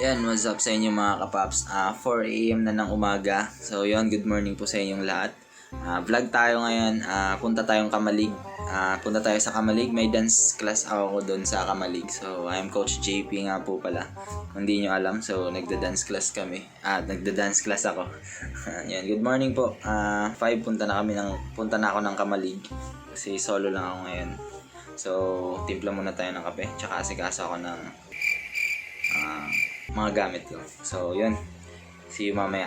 Yan, what's up sa inyo mga kapaps? 4 AM na ng umaga. So yun, good morning po sa inyong lahat. Vlog tayo ngayon. Punta tayong Kamalig. Punta tayo sa Kamalig. May dance class ako doon sa Kamalig. So I'm Coach JP nga po pala. Kung hindi nyo alam, so nagda-dance class kami. Nagda-dance class ako. Yan, good morning po. 5 punta na ako ng Kamalig. Kasi solo lang ako ngayon. So timpla muna tayo ng kape. Tsaka asikaso ako ng mga gamit ko. So, yun. See you mamaya.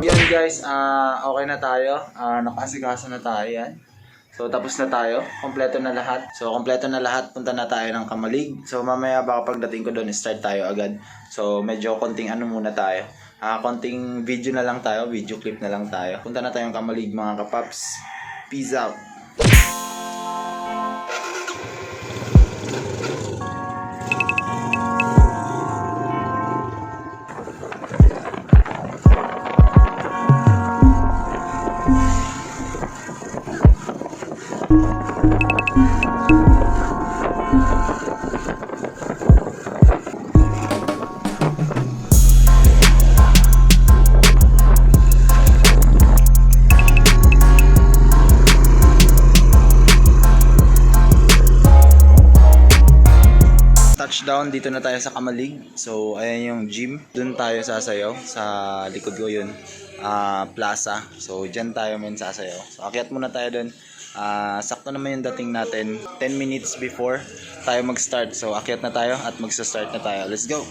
Yan guys, okay na tayo. Nakasikaso na tayo yan. So, tapos na tayo. Kompleto na lahat. So, kompleto na lahat. Punta na tayo ng Kamalig. So, mamaya baka pagdating ko doon, start tayo agad. So, medyo konting muna tayo. Konting video na lang tayo. Video clip na lang tayo. Punta na tayong Kamalig mga kapaps. Peace out. Touchdown, dito na tayo sa Kamalig. So, ayan yung gym. Doon tayo sasayaw. Sa likod ko yun. Plaza. So, dyan tayo sasayaw. So, akyat muna tayo doon. Sakto naman yung dating natin. 10 minutes before tayo mag-start. So, akyat na tayo at magsa-start na tayo. Let's go!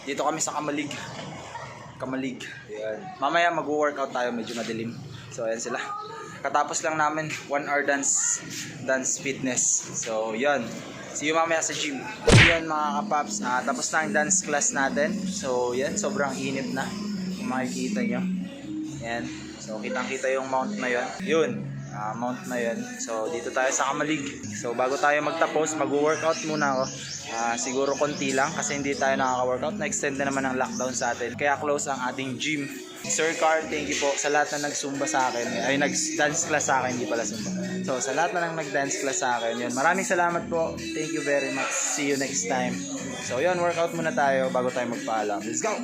Dito kami sa Kamalig. Ayan. Mamaya mag-workout tayo, medyo madilim. So ayan sila. Katapos lang namin 1 hour dance fitness. So yan. See you mamaya sa gym. Yan mga kapaps. Tapos na ang dance class natin. So yan, sobrang init na. Kung makikita nyo. Yan. So kitang-kita yung mount na yun. Yun. Mount na yun. So dito tayo sa Kamalig. So bago tayo magtapos, mag-workout muna ako. Siguro konti lang kasi hindi tayo nakaka-workout. Na-extend na naman ang lockdown sa atin. Kaya close ang ating gym. Sir Carl, thank you po sa lahat na nag-zumba sa akin. Ay, nag-dance class sa akin, hindi pala zumba. So sa lahat na nag-dance class sa akin, yun. Maraming salamat po. Thank you very much. See you next time. So yun, workout muna tayo bago tayo magpaalam. Let's go!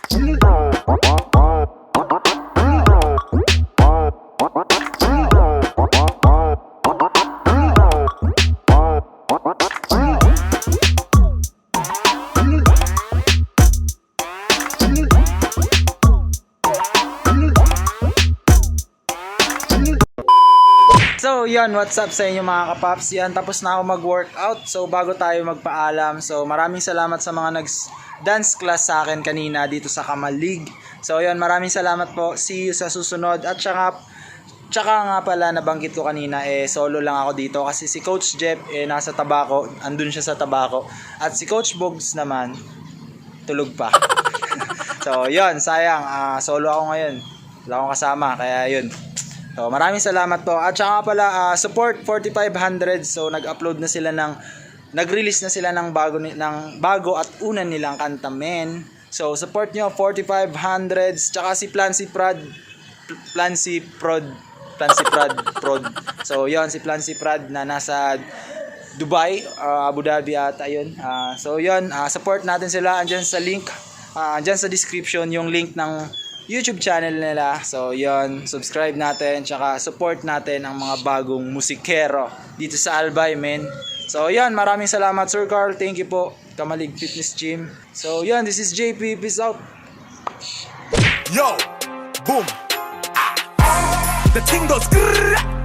So yan, what's up sa inyo mga kapaps? Yan, tapos na ako mag-workout. So bago tayo magpaalam, so maraming salamat sa mga nag-dance class sa akin kanina dito sa Kamalig. So yan, maraming salamat po. See you sa susunod. At tsaka nga pala nabanggit ko kanina, solo lang ako dito kasi si Coach Jeff nasa Tabaco, andun siya sa Tabaco. At si Coach Bogs naman tulog pa. So yun, sayang, solo ako ngayon. Wala akong kasama, kaya yun. So, maraming salamat po. At saka pala, support 4500. So, nag-upload na sila nag-release na sila ng bago at una nilang kanta, men. So, support nyo 4500. Tsaka si PLANC Prod. So, yon si PLANC Prod na nasa Dubai, Abu Dhabi at ayun. So, yon support natin sila. Andyan sa link, andyan sa description yung link ng YouTube channel nila. So yon, subscribe natin, tsaka support natin ang mga bagong musikero dito sa Albay, men. So yon, maraming salamat Sir Carl, thank you po. Kamalig Fitness Gym. So yon, this is JP, peace out. Yo, boom. The thing goes grrrr.